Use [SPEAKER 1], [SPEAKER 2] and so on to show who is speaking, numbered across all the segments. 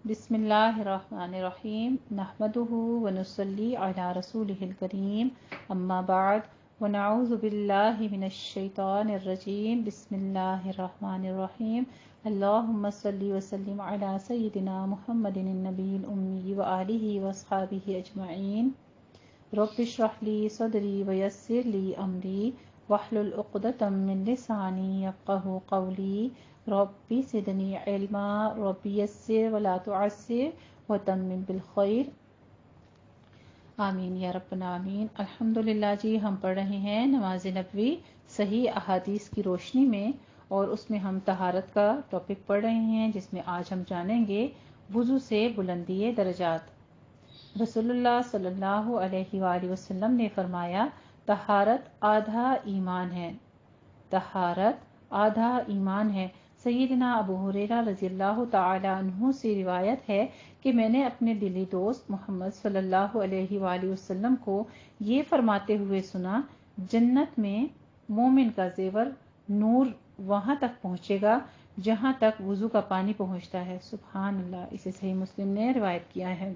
[SPEAKER 1] بسم اللہ الرحمن الرحیم نحمده ونصلی علی رسولہ الکریم اما بعد ونعوذ باللہ من الشیطان الرجیم بسم اللہ الرحمن الرحیم اللہم صلی وسلم علی سیدنا محمد النبی الامی وآلہ واصحابہ اجمعین رب اشرح لی صدری ویسر لی امری واحلل عقدۃ من لسانی یفقہوا قولی ربی زدنی علما ربی یسر ولا تعسر وتمم بالخیر آمین یا رب العالمین۔ الحمدللہ جی، ہم پڑھ رہے ہیں نماز نبوی صحیح احادیث کی روشنی میں، اور اس میں ہم طہارت کا ٹاپک پڑھ رہے ہیں، جس میں آج ہم جانیں گے وضو سے بلندی درجات۔ رسول اللہ صلی اللہ علیہ وآلہ وسلم نے فرمایا، طہارت آدھا ایمان ہے، طہارت آدھا ایمان ہے۔ سیدنا ابو ہریرہ رضی اللہ تعالی عنہ سے روایت ہے کہ میں نے اپنے دلی دوست محمد صلی اللہ علیہ وآلہ وسلم کو یہ فرماتے ہوئے سنا، جنت میں مومن کا زیور نور وہاں تک پہنچے گا جہاں تک وضو کا پانی پہنچتا ہے۔ سبحان اللہ، اسے صحیح مسلم نے روایت کیا ہے۔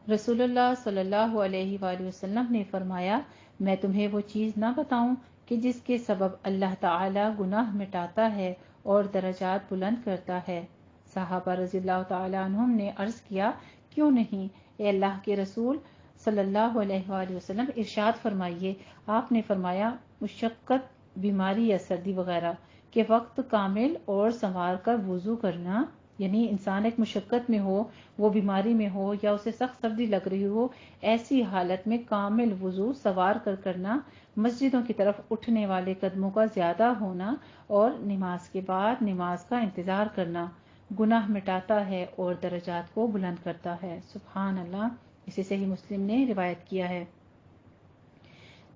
[SPEAKER 1] رسول اللہ صلی اللہ علیہ وآلہ وسلم نے فرمایا، میں تمہیں وہ چیز نہ بتاؤں کہ جس کے سبب اللہ تعالی گناہ مٹاتا ہے اور درجات بلند کرتا ہے؟ صحابہ رضی اللہ تعالی عنہم نے عرض کیا، کیوں نہیں اے اللہ کے رسول صلی اللہ علیہ وآلہ وسلم، ارشاد فرمائیے۔ آپ نے فرمایا، مشقت، بیماری یا سردی وغیرہ کے وقت کامل اور سنوار کر وضو کرنا، یعنی انسان ایک مشقت میں ہو، وہ بیماری میں ہو یا اسے سخت سردی لگ رہی ہو، ایسی حالت میں کامل وضو سنوار کر کرنا، مسجدوں کی طرف اٹھنے والے قدموں کا زیادہ ہونا اور نماز کے بعد نماز کا انتظار کرنا گناہ مٹاتا ہے اور درجات کو بلند کرتا ہے۔ سبحان اللہ، اسے صحیح مسلم نے روایت کیا ہے۔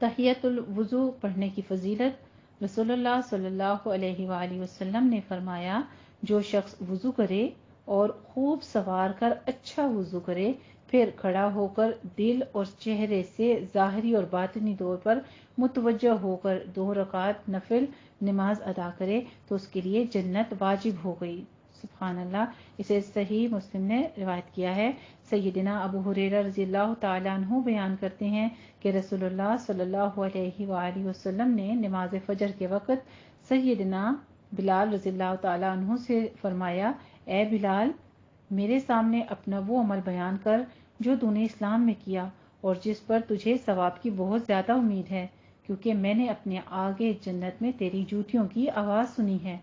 [SPEAKER 1] تحیۃ الوضو پڑھنے کی فضیلت۔ رسول اللہ صلی اللہ علیہ وآلہ وسلم نے فرمایا، جو شخص وضو کرے اور خوب سنوار کر اچھا وضو کرے، پھر کھڑا ہو کر دل اور چہرے سے ظاہری اور باطنی طور پر متوجہ ہو کر 2 رکعت نفل نماز ادا کرے تو اس کے لیے جنت واجب ہو گئی۔ سبحان اللہ، اسے صحیح مسلم نے روایت کیا ہے۔ سیدنا ابو ہریرہ رضی اللہ تعالیٰ عنہ بیان کرتے ہیں کہ رسول اللہ صلی اللہ علیہ وآلہ وسلم نے نماز فجر کے وقت سیدنا بلال رضی اللہ تعالیٰ عنہ سے فرمایا، اے بلال، میرے سامنے اپنا وہ عمل بیان کر جو تو نے اسلام میں کیا اور جس پر تجھے ثواب کی بہت زیادہ امید ہے، کیونکہ میں نے اپنے آگے جنت میں تیری جوتیوں کی آواز سنی ہے۔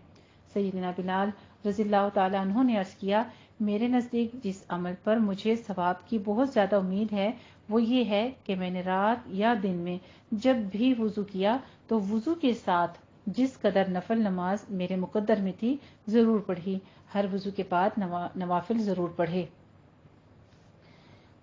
[SPEAKER 1] سیدنا بلال رضی اللہ تعالیٰ عنہ نے عرض کیا، میرے نزدیک جس عمل پر مجھے ثواب کی بہت زیادہ امید ہے وہ یہ ہے کہ میں نے رات یا دن میں جب بھی وضو کیا تو وضو کے ساتھ جس قدر نفل نماز میرے مقدر میں تھی ضرور پڑھی، ہر وضو کے بعد نوافل ضرور پڑھے۔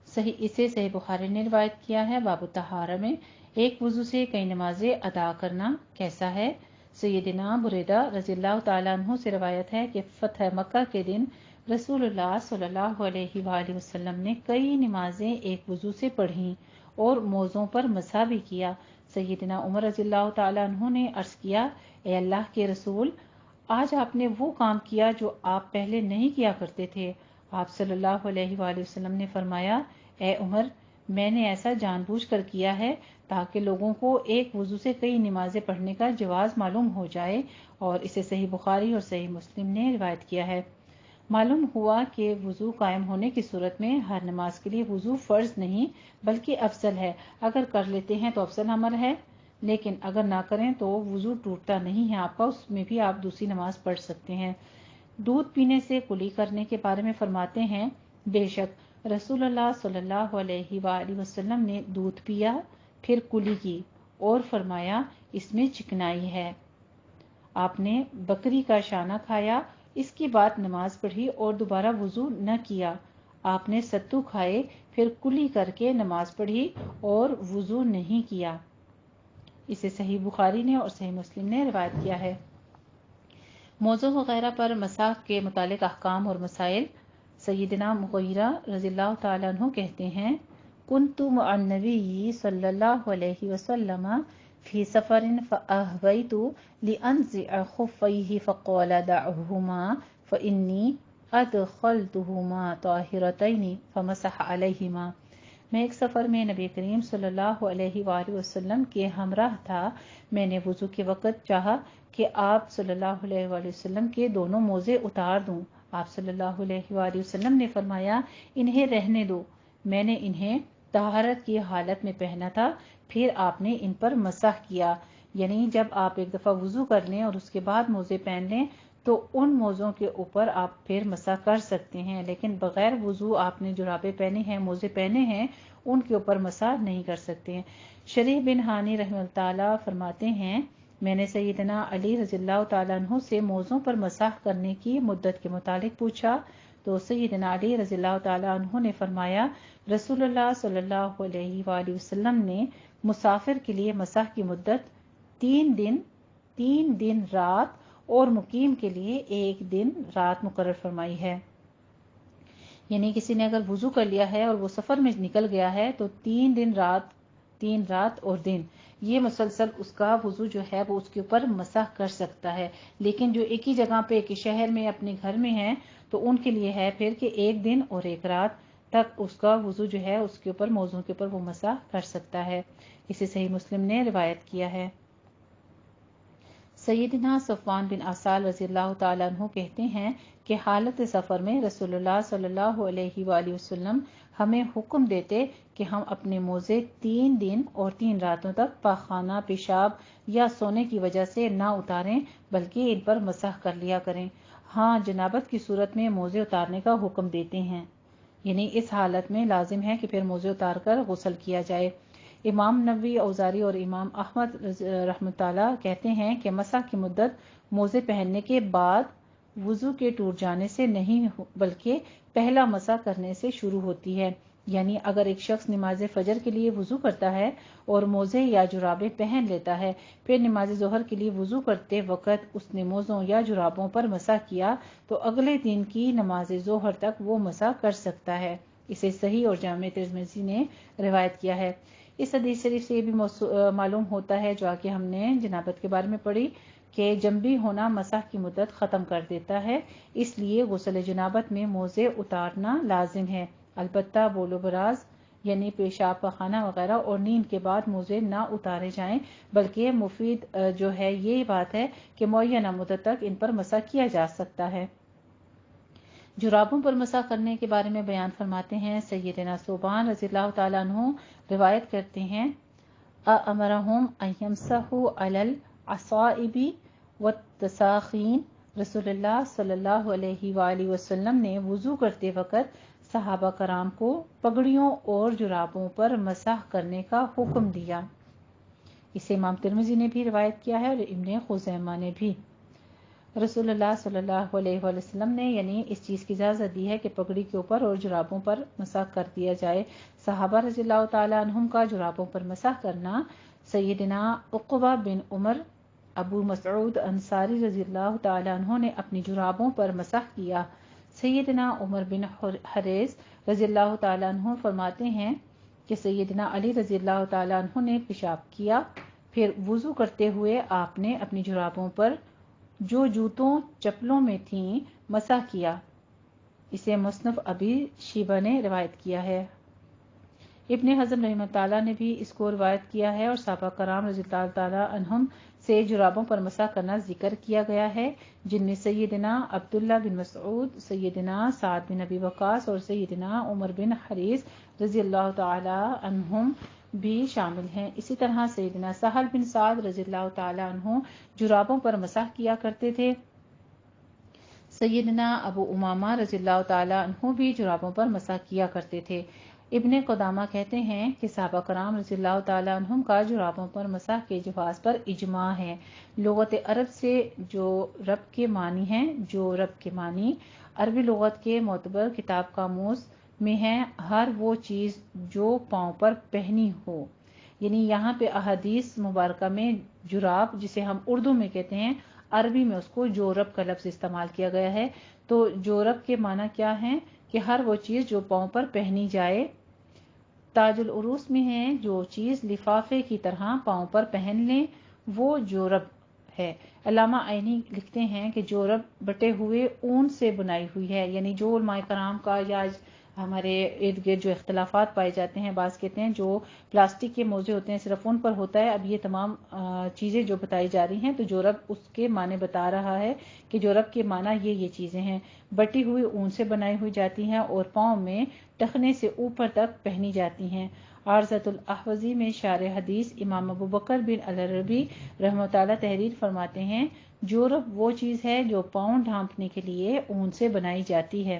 [SPEAKER 1] اسے صحیح بخاری نے روایت کیا ہے۔ باب الطہارہ میں ایک وضو سے کئی نمازیں ادا کرنا کیسا ہے؟ سیدنا بریدہ رضی اللہ تعالیٰ عنہ سے روایت ہے کہ فتح مکہ کے دن رسول اللہ صلی اللہ علیہ وآلہ وسلم نے کئی نمازیں ایک وضو سے پڑھیں اور موزوں پر مسح بھی کیا۔ سیدنا عمر رضی اللہ تعالیٰ عنہ نے عرض کیا، اے اللہ کے رسول، آج آپ نے وہ کام کیا جو آپ پہلے نہیں کیا کرتے تھے۔ آپ صلی اللہ علیہ وآلہ وسلم نے فرمایا، اے عمر، میں نے ایسا جان بوجھ کر کیا ہے تاکہ لوگوں کو ایک وضو سے کئی نمازیں پڑھنے کا جواز معلوم ہو جائے، اور اسے صحیح بخاری اور صحیح مسلم نے روایت کیا ہے۔ معلوم ہوا کہ وضو قائم ہونے کی صورت میں ہر نماز کے لیے وضو فرض نہیں بلکہ افضل ہے۔ اگر کر لیتے ہیں تو افضل عمل ہے، لیکن اگر نہ کریں تو وضو ٹوٹتا نہیں ہے آپ کا، اس میں بھی آپ دوسری نماز پڑھ سکتے ہیں۔ دودھ پینے سے کلی کرنے کے بارے میں فرماتے ہیں، بے شک رسول اللہ صلی اللہ علیہ وآلہ وسلم نے دودھ پیا پھر کلی کی اور فرمایا، اس میں چکنائی ہے۔ آپ نے بکری کا شانہ کھایا، اس کے بعد نماز پڑھی اور دوبارہ وضو نہ کیا۔ آپ نے ستو کھائے پھر کلی کر کے نماز پڑھی اور وضو نہیں کیا۔ اسے صحیح بخاری نے اور صحیح مسلم نے روایت کیا ہے۔ موضوع وغیرہ پر مسح کے متعلق احکام اور مسائل۔ سیدنا مغیرہ رضی اللہ تعالیٰ عنہ کہتے ہیں، کنت مع النبی صلی اللہ علیہ وسلم فی سفر فأہویت لأنزع خفیہ فقال دعہما فإنی ادخلتہما طاہرتین فمسح علیہما۔ میں ایک سفر میں نبی کریم صلی اللہ علیہ وآلہ وسلم کے ہمراہ تھا۔ میں نے وضو کے وقت چاہا کہ آپ صلی اللہ علیہ وآلہ وسلم کے دونوں موزے اتار دوں۔ آپ صلی اللہ علیہ وآلہ وسلم نے فرمایا انہیں رہنے دو، میں نے انہیں طہارت کی حالت میں پہنا تھا۔ پھر آپ نے ان پر مسح کیا، یعنی جب آپ ایک دفعہ وضو کر لیں اور اس کے بعد موزے پہن لیں تو ان موزوں کے اوپر آپ پھر مسح کر سکتے ہیں، لیکن بغیر وضو آپ نے جرابیں پہنے ہیں، موزے پہنے ہیں، ان کے اوپر مسح نہیں کر سکتے ہیں۔ شریح بن ہانی رحمہ اللہ تعالیٰ فرماتے ہیں میں نے سیدنا علی رضی اللہ تعالیٰ عنہ سے موزوں پر مسح کرنے کی مدت کے متعلق پوچھا تو سیدنا علی رضی اللہ تعالیٰ عنہ نے فرمایا رسول اللہ صلی اللہ علیہ وآلہ وسلم نے مسافر کے لیے مسح کی مدت 3 دن رات اور مقیم کے لیے 1 دن رات مقرر فرمائی ہے۔ یعنی کسی نے اگر وضو کر لیا ہے اور وہ سفر میں نکل گیا ہے تو 3 رات اور دن یہ مسلسل اس کا وضو جو ہے وہ اس کے اوپر مسح کر سکتا ہے، لیکن جو ایک ہی جگہ پہ ایک ہی شہر میں اپنے گھر میں ہیں تو ان کے لیے ہے پھر کہ 1 دن اور 1 رات تک اس کا وضو جو ہے اس کے اوپر موضوع کے اوپر وہ مسح کر سکتا ہے۔ اسے صحیح مسلم نے روایت کیا ہے۔ سیدنا صفوان بن عسال رضی اللہ تعالیٰ عنہ کہتے ہیں کہ حالت سفر میں رسول اللہ صلی اللہ علیہ وآلہ وسلم ہمیں حکم دیتے کہ ہم اپنے موزے 3 دن اور 3 راتوں تک پاخانہ، پیشاب یا سونے کی وجہ سے نہ اتاریں بلکہ ان پر مسح کر لیا کریں۔ ہاں، جنابت کی صورت میں موزے اتارنے کا حکم دیتے ہیں، یعنی اس حالت میں لازم ہے کہ پھر موزے اتار کر غسل کیا جائے۔ امام نووی، اوزاعی اور امام احمد رحمۃ اللہ کہتے ہیں کہ مسح کی مدت موزے پہننے کے بعد وضو کے ٹوٹ جانے سے نہیں بلکہ پہلا مسح کرنے سے شروع ہوتی ہے۔ یعنی اگر ایک شخص نماز فجر کے لیے وضو کرتا ہے اور موزے یا جرابیں پہن لیتا ہے، پھر نماز ظہر کے لیے وضو کرتے وقت اس نے موزوں یا جرابوں پر مسح کیا تو اگلے دن کی نماز ظہر تک وہ مسح کر سکتا ہے۔ اسے صحیح اور جامع ترمذی نے روایت کیا ہے۔ اس حدیث شریف سے یہ بھی معلوم ہوتا ہے جو آگے ہم نے جنابت کے بارے میں پڑھی کہ جنبی ہونا مسح کی مدت ختم کر دیتا ہے، اس لیے غسل جنابت میں موزے اتارنا لازم ہے۔ البتہ بول و براز یعنی پیشاب، پاخانہ وغیرہ اور نیند کے بعد موزے نہ اتارے جائیں، بلکہ مفید جو ہے یہ بات ہے کہ معینہ مدت تک ان پر مسح کیا جا سکتا ہے۔ جرابوں پر مسح کرنے کے بارے میں بیان فرماتے ہیں سیدنا ثوبان رضی اللہ تعالیٰ عنہ روایت کرتے ہیں امرہم ان یمسحوا علی العصائب والتساخین۔ رسول اللہ صلی اللہ علیہ وآلہ وسلم نے وضو کرتے وقت صحابہ کرام کو پگڑیوں اور جرابوں پر مسح کرنے کا حکم دیا۔ اسے امام ترمذی نے بھی روایت کیا ہے اور ابن خزیمہ نے بھی۔ رسول اللہ صلی اللہ علیہ وآلہ وسلم نے یعنی اس چیز کی اجازت دی ہے کہ پگڑی کے اوپر اور جرابوں پر مسح کر دیا جائے۔ صحابہ رضی اللہ تعالیٰ عنہم کا جرابوں پر مسح کرنا، سیدنا عقبہ بن عمر، ابو مسعود انصاری رضی اللہ تعالیٰ عنہ نے اپنی جرابوں پر مسح کیا۔ سیدنا عمر بن حریث رضی اللہ تعالیٰ عنہ فرماتے ہیں کہ سیدنا علی رضی اللہ تعالیٰ عنہ نے پیشاب کیا، پھر وضو کرتے ہوئے آپ نے اپنی جرابوں پر جو جوتوں چپلوں میں تھیں مسح کیا۔ اسے مصنف ابی شیبہ نے روایت کیا ہے۔ ابن حزم رحمہ اللہ نے بھی اس کو روایت کیا ہے اور صحابہ کرام رضی اللہ تعالیٰ عنہم سے جرابوں پر مسح کرنا ذکر کیا گیا ہے، جن میں سیدنا عبداللہ بن مسعود، سیدنا سعد بن ابی وقاص اور سیدنا عمر بن حریث رضی اللہ تعالیٰ عنہم بھی شامل ہیں۔ اسی طرح سیدنا سہل بن سعد رضی اللہ تعالیٰ عنہ جرابوں پر مسح کیا کرتے تھے۔ سیدنا ابو امامہ رضی اللہ تعالیٰ عنہ بھی جرابوں پر مسح کیا کرتے تھے۔ ابن قدامہ کہتے ہیں کہ صحابہ کرام رضی اللہ تعالیٰ عنہم کا جرابوں پر مسح کے جواز پر اجماع ہے۔ لغت عرب سے جو رب کے معنی عربی لغت کے معتبر کتاب قاموس میں ہے ہر وہ چیز جو پاؤں پر پہنی ہو، یعنی یہاں پہ احادیث مبارکہ میں جراب جسے ہم اردو میں کہتے ہیں، عربی میں اس کو جورب کا لفظ استعمال کیا گیا ہے۔ تو جورب کے معنی کیا ہے کہ ہر وہ چیز جو پاؤں پر پہنی جائے۔ تاج العروس میں ہے جو چیز لفافے کی طرح پاؤں پر پہن لیں وہ جورب ہے۔ علامہ عینی لکھتے ہیں کہ جورب بٹے ہوئے اون سے بنائی ہوئی ہے، یعنی جو علماء کرام کا یا ہمارے ارد گرد جو اختلافات پائے جاتے ہیں، بعض کہتے ہیں جو پلاسٹک کے موزے ہوتے ہیں صرف ان پر ہوتا ہے، اب یہ تمام چیزیں جو بتائی جا رہی ہیں تو جورب اس کے معنی بتا رہا ہے کہ جورب کے معنی یہ چیزیں ہیں، بٹی ہوئی اون سے بنائی ہوئی جاتی ہیں اور پاؤں میں ٹخنے سے اوپر تک پہنی جاتی ہیں۔ عارضۃ الاحوذی میں شارح حدیث امام ابو بکر بن العربی رحمۃ اللہ تحریر فرماتے ہیں، جورب وہ چیز ہے جو پاؤں ڈھانپنے کے لیے اون سے بنائی جاتی ہے۔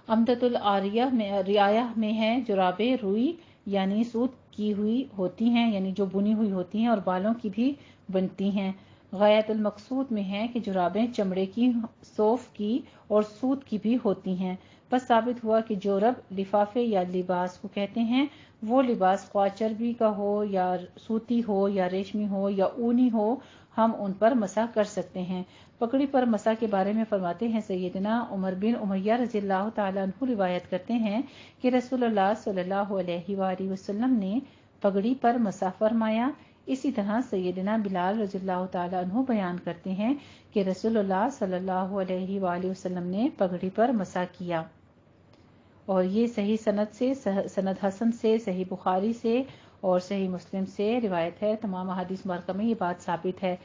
[SPEAKER 1] عمدۃ الرعایہ میں ہے، جرابیں روئی یعنی سوت کی ہوئی ہوتی ہیں، یعنی جو بنی ہوئی ہوتی ہیں اور بالوں کی بھی بنتی ہیں۔ غایۃ المقصود میں ہے کہ جرابیں چمڑے کی، صوف کی اور سوت کی بھی ہوتی ہیں۔ بس ثابت ہوا کہ جورب لفافے یا لباس کو کہتے ہیں، وہ لباس خواہ چربی کا ہو یا سوتی ہو یا ریشمی ہو یا اونی ہو، ہم ان پر مسح کر سکتے ہیں۔ پگڑی پر مسح کے بارے میں فرماتے ہیں سیدنا عمر بن امیہ رضی اللہ تعالیٰ عنہ روایت کرتے ہیں کہ رسول اللہ صلی اللہ علیہ وآلہ وسلم نے پگڑی پر مسح فرمایا۔ اسی طرح سیدنا بلال رضی اللہ تعالیٰ عنہ بیان کرتے ہیں کہ رسول اللہ صلی اللہ علیہ وآلہ وسلم نے پگڑی پر مسح کیا، اور یہ صحیح سند حسن سے، صحیح بخاری سے اور صحیح مسلم سے روایت ہے۔ تمام احادیث مبارکہ میں یہ بات ثابت ہے۔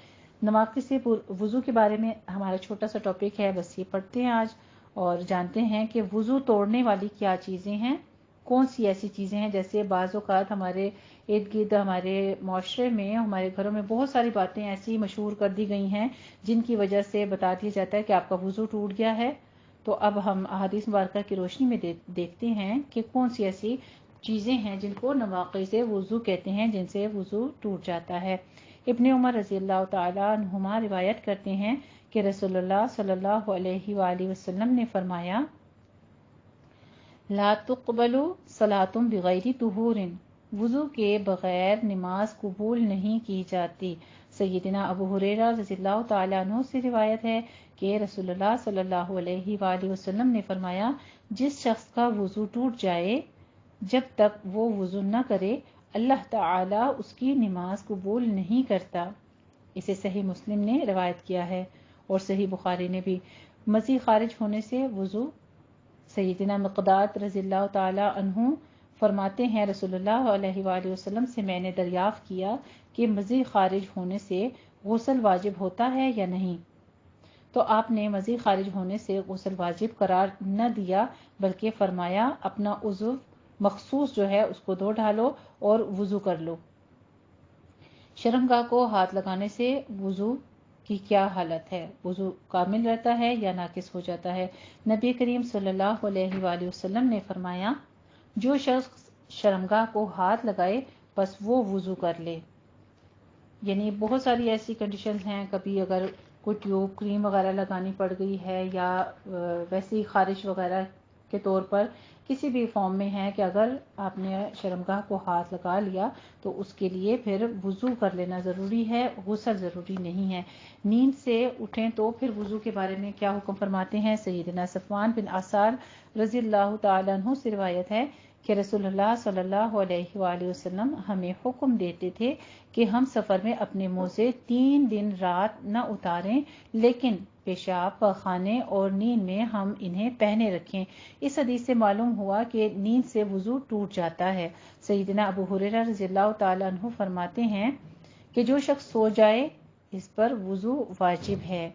[SPEAKER 1] نواقص وضو کے بارے میں ہمارا چھوٹا سا ٹاپک ہے، بس یہ پڑھتے ہیں آج اور جانتے ہیں کہ وضو توڑنے والی کیا چیزیں ہیں، کون سی ایسی چیزیں ہیں۔ جیسے بعض اوقات ہمارے ارد گرد، ہمارے معاشرے میں، ہمارے گھروں میں بہت ساری باتیں ایسی مشہور کر دی گئی ہیں جن کی وجہ سے بتا دیا جاتا ہے کہ آپ کا وضو ٹوٹ گیا ہے۔ تو اب ہم احادیث مبارکہ کی روشنی میں دیکھتے ہیں کہ کون سی ایسی چیزیں ہیں جن کو نواقض وضو کہتے ہیں، جن سے وضو ٹوٹ جاتا ہے۔ ابن عمر رضی اللہ تعالیٰ عنہما روایت کرتے ہیں کہ رسول اللہ صلی اللہ علیہ وآلہ وسلم نے فرمایا، لا تقبل صلاۃ بغیر طہور، وضو کے بغیر نماز قبول نہیں کی جاتی۔ سیدنا ابو ہریرہ رضی اللہ تعالیٰ عنہ سے روایت ہے کہ رسول اللہ صلی اللہ علیہ وآلہ وسلم نے فرمایا، جس شخص کا وضو ٹوٹ جائے جب تک وہ وضو نہ کرے، اللہ تعالیٰ اس کی نماز قبول نہیں کرتا۔ اسے صحیح مسلم نے روایت کیا ہے اور صحیح بخاری نے بھی۔ مزی خارج ہونے سے وضو، سیدنا مقداد رضی اللہ تعالیٰ عنہ فرماتے ہیں، رسول اللہ علیہ وآلہ وسلم سے میں نے دریافت کیا کہ مزی خارج ہونے سے غسل واجب ہوتا ہے یا نہیں، تو آپ نے مزی خارج ہونے سے غسل واجب قرار نہ دیا، بلکہ فرمایا اپنا عضو مخصوص جو ہے اس کو دھو ڈالو اور وضو کر لو۔ شرمگاہ کو ہاتھ لگانے سے وضو کی کیا حالت ہے؟ وضو کامل رہتا ہے یا ناقص ہو جاتا ہے؟ نبی کریم صلی اللہ علیہ وآلہ وسلم نے فرمایا، جو شخص شرمگاہ کو ہاتھ لگائے بس وہ وضو کر لے۔ یعنی بہت ساری ایسی کنڈیشنز ہیں، کبھی اگر کوئی ٹیوب کریم وغیرہ لگانی پڑ گئی ہے یا ویسی خارش وغیرہ کے طور پر کسی بھی فارم میں ہے کہ اگر آپ نے شرمگاہ کو ہاتھ لگا لیا تو اس کے لیے پھر وضو کر لینا ضروری ہے، غسل ضروری نہیں ہے۔ نیند سے اٹھیں تو پھر وضو کے بارے میں کیا حکم فرماتے ہیں؟ سیدنا صفوان بن عسال رضی اللہ تعالیٰ عنہ سے روایت ہے کہ رسول اللہ صلی اللہ علیہ وآلہ وسلم ہمیں حکم دیتے تھے کہ ہم سفر میں اپنے موزے 3 دن رات نہ اتاریں، لیکن پیشاب، پاخانے اور نیند میں ہم انہیں پہنے رکھیں۔ اس حدیث سے معلوم ہوا کہ نیند سے وضو ٹوٹ جاتا ہے۔ سیدنا ابو ہریرہ رضی اللہ تعالیٰ عنہ فرماتے ہیں کہ جو شخص سو جائے اس پر وضو واجب ہے۔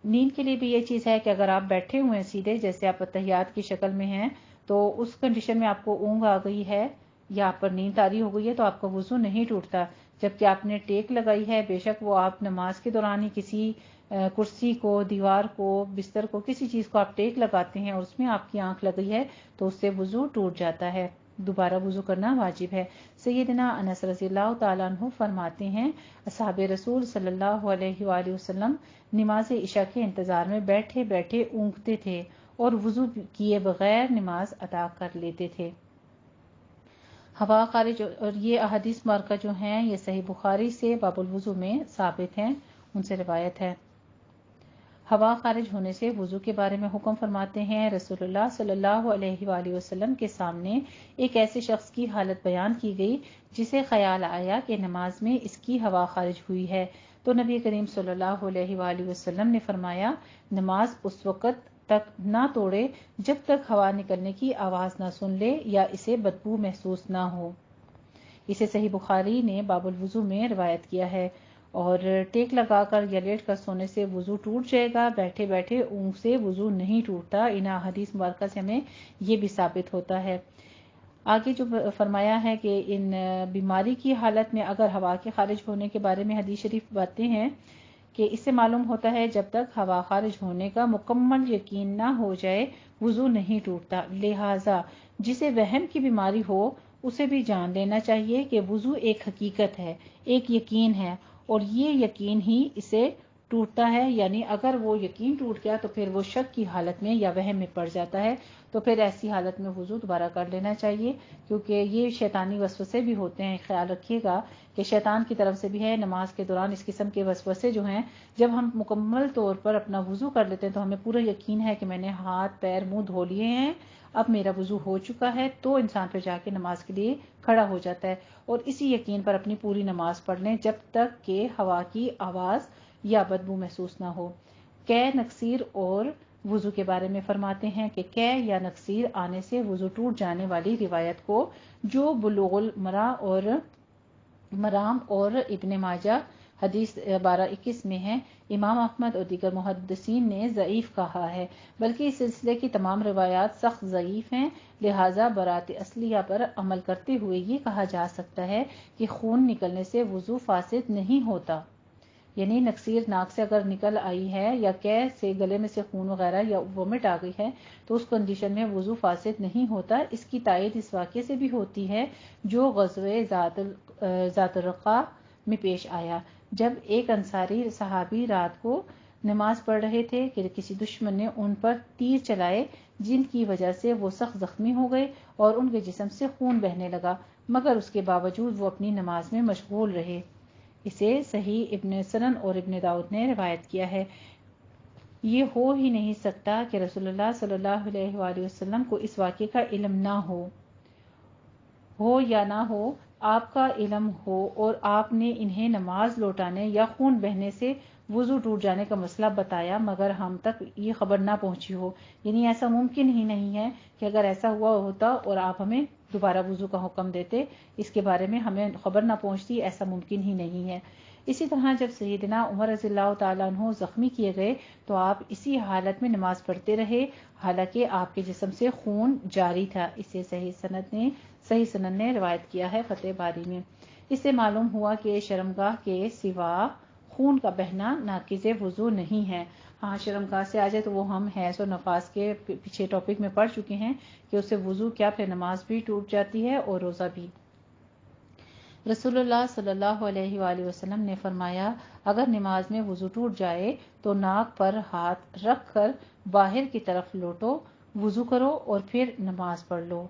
[SPEAKER 1] نیند کے لیے بھی یہ چیز ہے کہ اگر آپ بیٹھے ہوئے ہیں سیدھے، جیسے آپ اتحیات کی شکل میں ہیں، تو اس کنڈیشن میں آپ کو اونگ آ گئی ہے یا آپ پر نیند طاری ہو گئی ہے تو آپ کا وضو نہیں ٹوٹتا۔ جبکہ آپ نے ٹیک لگائی ہے، بے شک وہ آپ نماز کے دوران ہی کسی کرسی کو، دیوار کو، بستر کو، کسی چیز کو آپ ٹیک لگاتے ہیں اور اس میں آپ کی آنکھ لگی ہے تو اس سے وضو ٹوٹ جاتا ہے، دوبارہ وضو کرنا واجب ہے۔ سیدنا انس رضی اللہ تعالیٰ عنہ فرماتے ہیں، اصحاب رسول صلی اللہ علیہ وآلہ وسلم نماز عشاء کے انتظار میں بیٹھے بیٹھے اونگتے تھے اور وضو کیے بغیر نماز ادا کر لیتے تھے۔ ہوا خارج، اور یہ احادیث مبارکہ جو ہیں یہ صحیح بخاری سے باب الوضو میں ثابت ہیں، ان سے روایت ہے۔ ہوا خارج ہونے سے وضو کے بارے میں حکم فرماتے ہیں۔ رسول اللہ صلی اللہ علیہ وآلہ وسلم کے سامنے ایک ایسے شخص کی حالت بیان کی گئی جسے خیال آیا کہ نماز میں اس کی ہوا خارج ہوئی ہے، تو نبی کریم صلی اللہ علیہ وآلہ وسلم نے فرمایا نماز اس وقت تک نہ توڑے جب تک ہوا نکلنے کی آواز نہ سن لے یا اسے بدبو محسوس نہ ہو۔ اسے صحیح بخاری نے باب الوضو میں روایت کیا ہے۔ اور ٹیک لگا کر یا لیٹ کر سونے سے وضو ٹوٹ جائے گا، بیٹھے بیٹھے اونگ سے وضو نہیں ٹوٹتا۔ ان حدیث مبارکہ سے ہمیں یہ بھی ثابت ہوتا ہے۔ آگے جو فرمایا ہے کہ ان بیماری کی حالت میں اگر ہوا کے خارج ہونے کے بارے میں حدیث شریف باتیں ہیں کہ اس سے معلوم ہوتا ہے جب تک ہوا خارج ہونے کا مکمل یقین نہ ہو جائے وضو نہیں ٹوٹتا، لہٰذا جسے وہم کی بیماری ہو اسے بھی جان لینا چاہیے کہ وضو ایک حقیقت ہے، ایک یقین ہے، اور یہ یقین ہی اسے ٹوٹتا ہے۔ یعنی اگر وہ یقین ٹوٹ گیا تو پھر وہ شک کی حالت میں یا وہم میں پڑ جاتا ہے، تو پھر ایسی حالت میں وضو دوبارہ کر لینا چاہیے، کیونکہ یہ شیطانی وسوسے بھی ہوتے ہیں۔ خیال رکھیے گا کہ شیطان کی طرف سے بھی ہے نماز کے دوران اس قسم کے وسوسے جو ہیں، جب ہم مکمل طور پر اپنا وضو کر لیتے ہیں تو ہمیں پورا یقین ہے کہ میں نے ہاتھ پیر منہ دھو لیے ہیں، اب میرا وضو ہو چکا ہے، تو انسان پھر جا کے نماز کے لیے کھڑا ہو جاتا ہے، اور اسی یقین پر اپنی پوری نماز پڑھ لیں جب تک کہ ہوا کی آواز یا بدبو محسوس نہ ہو۔ قے نکسیر اور وضو کے بارے میں فرماتے ہیں کہ قے یا نکسیر آنے سے وضو ٹوٹ جانے والی روایت کو جو بلوغ المرام اور ابن ماجہ حدیث 1221 میں ہے، امام احمد اور دیگر محدثین نے ضعیف کہا ہے، بلکہ اس سلسلے کی تمام روایات سخت ضعیف ہیں، لہٰذا برات اصلیہ پر عمل کرتے ہوئے یہ کہا جا سکتا ہے کہ خون نکلنے سے وضو فاسد نہیں ہوتا۔ یعنی نکسیر ناک سے اگر نکل آئی ہے یا قے سے گلے میں سے خون وغیرہ یا وومٹ آ گئی ہے تو اس کنڈیشن میں وضو فاسد نہیں ہوتا۔ اس کی تائید اس واقعے سے بھی ہوتی ہے جو غزوہ ذات الرقاع میں پیش آیا، جب ایک انصاری صحابی رات کو نماز پڑھ رہے تھے کہ کسی دشمن نے ان پر تیر چلائے جن کی وجہ سے وہ سخت زخمی ہو گئے اور ان کے جسم سے خون بہنے لگا، مگر اس کے باوجود وہ اپنی نماز میں مشغول رہے۔ اسے صحیح ابن سنن اور ابن داؤد نے روایت کیا ہے۔ یہ ہو ہی نہیں سکتا کہ رسول اللہ صلی اللہ علیہ وآلہ وسلم کو اس واقعے کا علم نہ ہو یا نہ ہو، آپ کا علم ہو اور آپ نے انہیں نماز لوٹانے یا خون بہنے سے وضو ٹوٹ جانے کا مسئلہ بتایا مگر ہم تک یہ خبر نہ پہنچی ہو۔ یعنی ایسا ممکن ہی نہیں ہے کہ اگر ایسا ہوا ہوتا اور آپ ہمیں دوبارہ وضو کا حکم دیتے، اس کے بارے میں ہمیں خبر نہ پہنچتی، ایسا ممکن ہی نہیں ہے۔ اسی طرح جب سیدنا عمر رضی اللہ تعالیٰ عنہ زخمی کیے گئے تو آپ اسی حالت میں نماز پڑھتے رہے حالانکہ آپ کے جسم سے خون جاری تھا۔ اسے صحیح سنن نے روایت کیا ہے فتح باری میں۔ اس سے معلوم ہوا کہ شرمگاہ کے سوا خون کا بہنا ناقض وضو نہیں ہے۔ ہاں، شرمگاہ سے آ جائے تو وہ ہم حیض اور نفاس کے پیچھے ٹاپک میں پڑھ چکے ہیں کہ اس سے وضو کیا پھر نماز بھی ٹوٹ جاتی ہے اور روزہ بھی۔ رسول اللہ صلی اللہ علیہ وآلہ وسلم نے فرمایا اگر نماز میں وضو ٹوٹ جائے تو ناک پر ہاتھ رکھ کر باہر کی طرف لوٹو، وضو کرو اور پھر نماز پڑھ لو۔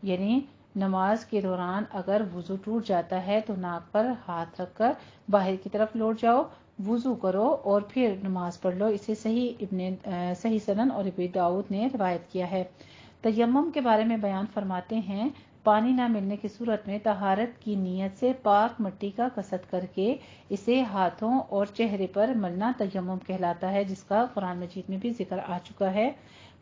[SPEAKER 1] یعنی نماز کے دوران اگر وضو ٹوٹ جاتا ہے تو ناک پر ہاتھ رکھ کر باہر کی طرف لوٹ جاؤ، وضو کرو اور پھر نماز پڑھ لو۔ اسے صحیح سنن اور ابن داؤد نے روایت کیا ہے۔ تیمم کے بارے میں بیان فرماتے ہیں پانی نہ ملنے کی صورت میں طہارت کی نیت سے پاک مٹی کا قصد کر کے اسے ہاتھوں اور چہرے پر ملنا تیمم کہلاتا ہے، جس کا قرآن مجید میں بھی ذکر آ چکا ہے۔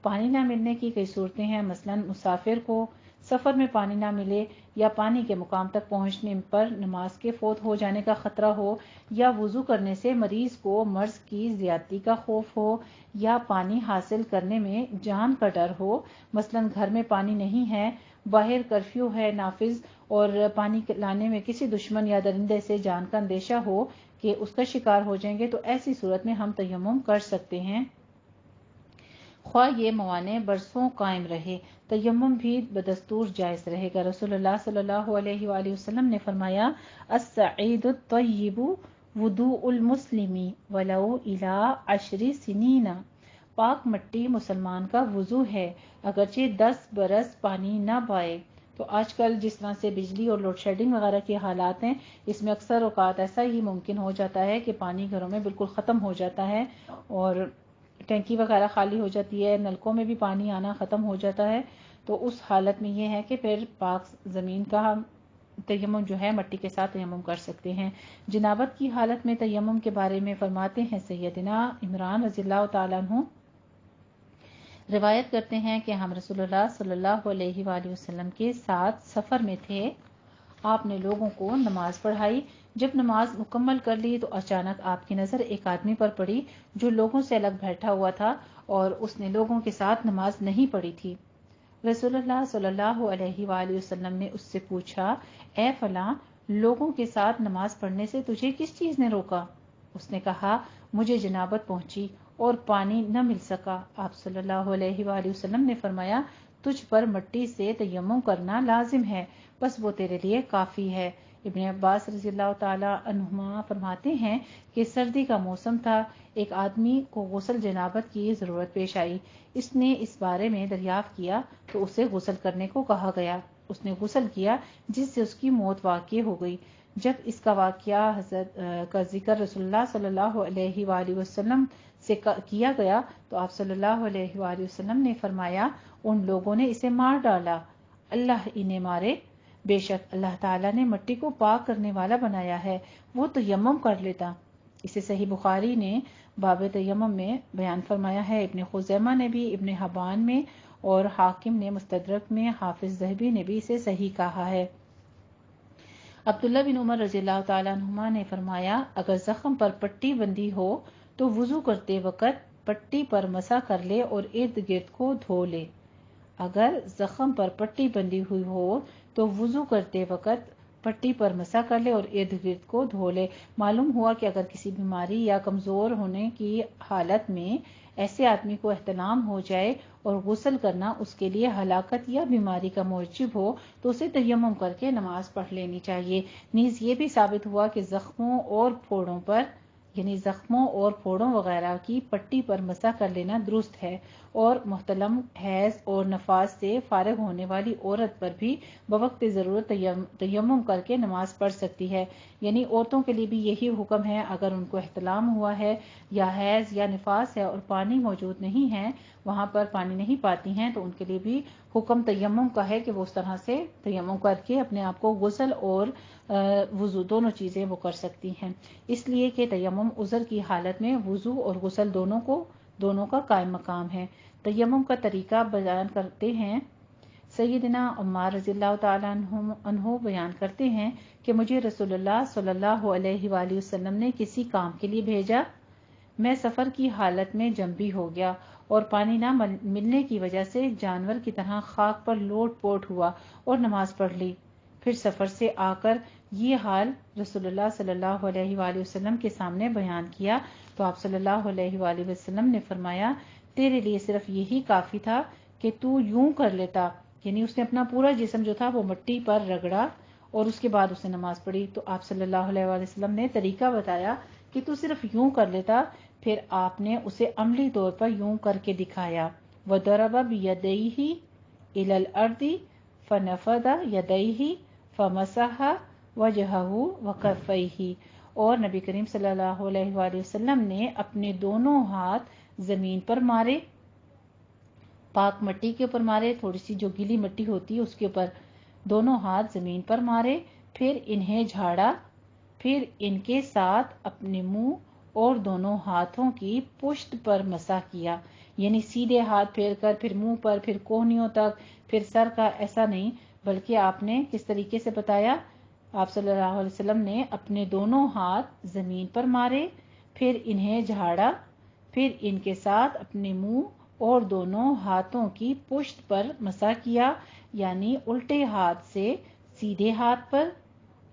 [SPEAKER 1] پانی نہ ملنے کی کئی صورتیں ہیں، مثلا مسافر کو سفر میں پانی نہ ملے یا پانی کے مقام تک پہنچنے پر نماز کے فوت ہو جانے کا خطرہ ہو، یا وضو کرنے سے مریض کو مرض کی زیادتی کا خوف ہو، یا پانی حاصل کرنے میں جان کا ڈر ہو، مثلا گھر میں پانی نہیں ہے، باہر کرفیو ہے نافذ اور پانی لانے میں کسی دشمن یا درندے سے جان کا اندیشہ ہو کہ اس کا شکار ہو جائیں گے، تو ایسی صورت میں ہم تیمم کر سکتے ہیں، خواہ یہ موانع برسوں قائم رہے، تیمم بھی بدستور جائز رہے گا۔ رسول اللہ صلی اللہ علیہ وآلہ وسلم نے فرمایا الصعید الطیب وضوء المسلم ولو الی 10 سنین، پاک مٹی مسلمان کا وضو ہے اگرچہ 10 برس پانی نہ پائے۔ تو آج کل جس طرح سے بجلی اور لوڈ شیڈنگ وغیرہ کے حالات ہیں، اس میں اکثر اوقات ایسا ہی ممکن ہو جاتا ہے کہ پانی گھروں میں بالکل ختم ہو جاتا ہے اور ٹینکی وغیرہ خالی ہو جاتی ہے، نلکوں میں بھی پانی آنا ختم ہو جاتا ہے، تو اس حالت میں یہ ہے کہ پھر پاک زمین کا تیمم جو ہے مٹی کے ساتھ تیمم کر سکتے ہیں۔ جنابت کی حالت میں تیمم کے بارے میں فرماتے ہیں سیدنا عمران رضی اللہ تعالیٰ عنہ روایت کرتے ہیں کہ ہم رسول اللہ صلی اللہ علیہ وآلہ وسلم کے ساتھ سفر میں تھے، آپ نے لوگوں کو نماز پڑھائی، جب نماز مکمل کر لی تو اچانک آپ کی نظر ایک آدمی پر پڑی جو لوگوں سے الگ بیٹھا ہوا تھا اور اس نے لوگوں کے ساتھ نماز نہیں پڑھی تھی۔ رسول اللہ صلی اللہ علیہ وآلہ وسلم نے اس سے پوچھا، اے فلاں، لوگوں کے ساتھ نماز پڑھنے سے تجھے کس چیز نے روکا؟ اس نے کہا، مجھے جنابت پہنچی اور پانی نہ مل سکا۔ آپ صلی اللہ علیہ وآلہ وسلم نے فرمایا، تجھ پر مٹی سے تیمم کرنا لازم ہے، بس وہ تیرے لیے کافی ہے۔ ابن عباس رضی اللہ تعالی عنہما فرماتے ہیں کہ سردی کا موسم تھا، ایک آدمی کو غسل جنابت کی ضرورت پیش آئی، اس نے اس بارے میں دریافت کیا تو اسے غسل کرنے کو کہا گیا، اس نے غسل کیا جس سے اس کی موت واقع ہو گئی۔ جب اس کا واقعہ حضرت کا ذکر رسول اللہ صلی اللہ علیہ وآلہ وسلم سے کیا گیا تو آپ صلی اللہ علیہ وآلہ وسلم نے فرمایا، ان لوگوں نے اسے مار ڈالا، اللہ انہیں مارے، بے شک اللہ تعالیٰ نے مٹی کو پاک کرنے والا بنایا ہے، وہ تیمم کر لیتا۔ اسے صحیح بخاری نے باب تیمم میں بیان فرمایا ہے، ابن خزیمہ نے بھی، ابن حبان میں اور حاکم نے مستدرک میں، حافظ ذہبی نے بھی اسے صحیح کہا ہے۔ عبداللہ بن عمر رضی اللہ تعالیٰ عنہما نے فرمایا، اگر زخم پر پٹی بندی ہو تو وضو کرتے وقت پٹی پر مسح کر لے اور ارد گرد کو دھو لے۔ اگر زخم پر پٹی بندی ہوئی ہو تو وضو کرتے وقت پٹی پر مسح کر لے اور ارد گرد کو دھو لے۔ معلوم ہوا کہ اگر کسی بیماری یا کمزور ہونے کی حالت میں ایسے آدمی کو احتلام ہو جائے اور غسل کرنا اس کے لیے ہلاکت یا بیماری کا موجب ہو تو اسے تیمم کر کے نماز پڑھ لینی چاہیے۔ نیز یہ بھی ثابت ہوا کہ زخموں اور پھوڑوں پر وغیرہ کی پٹی پر مسح کر لینا درست ہے، اور محتلم، حیض اور نفاس سے فارغ ہونے والی عورت پر بھی بوقت ضرورت تیمم کر کے نماز پڑھ سکتی ہے۔ یعنی عورتوں کے لیے بھی یہی حکم ہے، اگر ان کو احتلام ہوا ہے یا حیض یا نفاس ہے اور پانی موجود نہیں ہے، وہاں پر پانی نہیں پاتی ہیں، تو ان کے لیے بھی حکم تیمم کا ہے کہ وہ اس طرح سے تیمم کر کے اپنے آپ کو غسل اور وضو دونوں چیزیں وہ کر سکتی ہیں، اس لیے کہ تیمم عذر کی حالت میں وضو اور غسل دونوں کا قائم مقام ہے۔ تیمم کا طریقہ بیان کرتے ہیں سیدنا عمار رضی اللہ تعالیٰ عنہ بیان کرتے ہیں کہ مجھے رسول اللہ صلی اللہ علیہ وآلہ وسلم نے کسی کام کے لیے بھیجا، میں سفر کی حالت میں جنبی ہو گیا اور پانی نہ ملنے کی وجہ سے جانور کی طرح خاک پر لوٹ پوٹ ہوا اور نماز پڑھ لی۔ پھر سفر سے آ کر یہ حال رسول اللہ صلی اللہ علیہ وآلہ وسلم کے سامنے بیان کیا تو آپ صلی اللہ علیہ وآلہ وسلم نے فرمایا، تیرے لیے صرف یہی کافی تھا کہ تو یوں کر لیتا، یعنی اس نے اپنا پورا جسم جو تھا وہ مٹی پر رگڑا اور اس کے بعد اسے نماز پڑھی۔ تو آپ صلی اللہ علیہ وآلہ وسلم نے طریقہ بتایا کہ تو صرف یوں کر لیتا، پھر آپ نے اسے عملی طور پر یوں کر کے دکھایا، وَضَرَبَ بِيَدَيْهِ إِلَى الْأَرْضِ فَنَفَضَ يَدَيْهِ فَمَسَحَ وَجْهَهُ وَكَفَّيْهِ، اور نبی کریم صلی اللہ علیہ وآلہ وسلم نے اپنے دونوں ہاتھ زمین پر مارے، پاک مٹی کے اوپر مارے، تھوڑی سی جو گیلی مٹی ہوتی ہے اس کے اوپر دونوں ہاتھ زمین پر مارے، پھر انہیں جھاڑا، پھر ان کے ساتھ اپنے منہ اور دونوں ہاتھوں کی پشت پر مسح کیا، یعنی سیدھے ہاتھ پھیر کر پھر منہ پر، پھر کوہنیوں تک، پھر سر کا، ایسا نہیں، بلکہ آپ نے کس طریقے سے بتایا، آپ صلی اللہ علیہ وسلم نے اپنے دونوں ہاتھ زمین پر مارے، پھر انہیں جھاڑا، پھر ان کے ساتھ اپنے منہ اور دونوں ہاتھوں کی پشت پر مسح کیا، یعنی الٹے ہاتھ سے سیدھے ہاتھ پر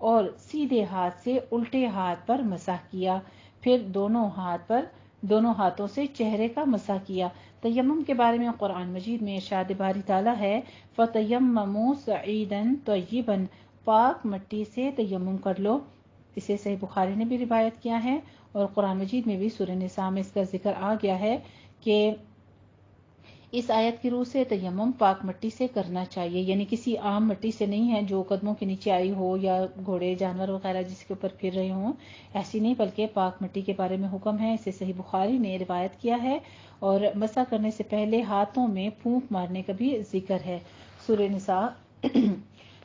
[SPEAKER 1] اور سیدھے ہاتھ سے الٹے ہاتھ پر مسح کیا، پھر دونوں ہاتھوں سے چہرے کا مسح کیا۔ تیمم کے بارے میں قرآن مجید میں ارشاد باری تعالیٰ ہے، فَتَيَمَّمُوا صَعِيدًا طَيِّبًا، پاک مٹی سے تیمم کر لو۔ اسے صحیح بخاری نے بھی روایت کیا ہے اور قرآن مجید میں بھی سورہ نساء میں اس کا ذکر آ گیا ہے کہ اس آیت کی روح سے تیمم پاک مٹی سے کرنا چاہیے، یعنی کسی عام مٹی سے نہیں ہے جو قدموں کے نیچے آئی ہو یا گھوڑے جانور وغیرہ جس کے اوپر پھر رہے ہوں، ایسی نہیں، بلکہ پاک مٹی کے بارے میں حکم ہے۔ اسے صحیح بخاری نے روایت کیا ہے، اور مسح کرنے سے پہلے ہاتھوں میں پھونک مارنے کا بھی ذکر ہے۔ سورہ نساء۔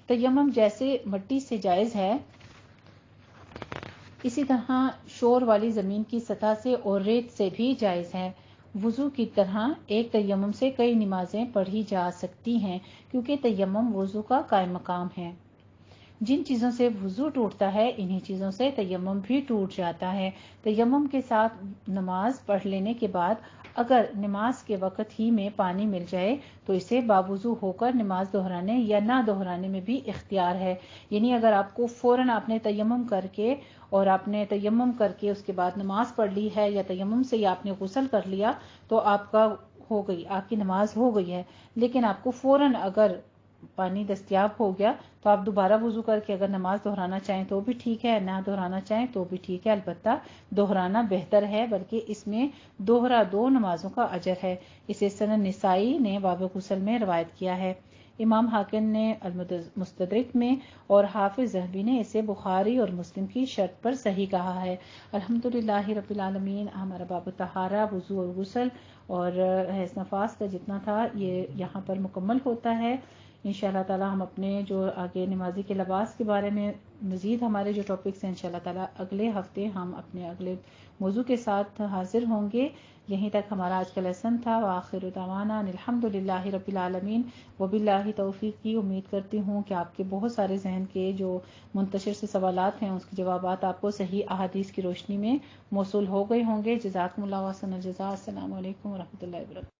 [SPEAKER 1] تیمم جیسے مٹی سے جائز ہے، اسی طرح شور والی زمین کی سطح سے اور ریت سے بھی جائز ہے۔ وضو کی طرح ایک تیمم سے کئی نمازیں پڑھی جا سکتی ہیں، کیونکہ تیمم وضو کا قائم مقام ہے۔ جن چیزوں سے وضو ٹوٹتا ہے انہی چیزوں سے تیمم بھی ٹوٹ جاتا ہے۔ تیمم کے ساتھ نماز پڑھ لینے کے بعد اگر نماز کے وقت ہی میں پانی مل جائے تو اسے باوضو ہو کر نماز دہرانے یا نہ دہرانے میں بھی اختیار ہے، یعنی اگر آپ کو فوراً آپ نے تیمم کر کے اس کے بعد نماز پڑھ لی ہے، یا تیمم سے آپ نے غسل کر لیا تو آپ کا ہو گئی، آپ کی نماز ہو گئی ہے۔ لیکن آپ کو فوراً اگر پانی دستیاب ہو گیا تو آپ دوبارہ وضو کر کے اگر نماز دہرانا چاہیں تو بھی ٹھیک ہے، نہ دہرانا چاہیں تو بھی ٹھیک ہے، البتہ دہرانا بہتر ہے، بلکہ اس میں دوہرا 2 نمازوں کا اجر ہے۔ اسے سنن نسائی نے باب غسل میں روایت کیا ہے، امام حاکم نے المستدرک میں، اور حافظ ذہبی نے اسے بخاری اور مسلم کی شرط پر صحیح کہا ہے۔ الحمدللہ رب العالمین۔ ہمارا باب طہارہ، وضو اور غسل اور حیض نفاس کا جتنا تھا یہ یہاں پر مکمل ہوتا ہے۔ انشاءاللہ تعالی ہم اپنے جو آگے نمازی کے لباس کے بارے میں مزید ہمارے جو ٹاپکس ہیں انشاءاللہ تعالی اگلے ہفتے ہم اپنے اگلے موضوع کے ساتھ حاضر ہوں گے۔ یہیں تک ہمارا آج کا لیسن تھا۔ وآخر دعوانا الحمدللہ رب العالمین وباللہ توفیق کی امید کرتی ہوں کہ آپ کے بہت سارے ذہن کے جو منتشر سے سوالات ہیں اس کے جوابات آپ کو صحیح احادیث کی روشنی میں موصول ہو گئے ہوں گے۔ جزاکم اللہ و احسن الجزاء۔ السلام علیکم ورحمۃ اللہ وبرکاتہ۔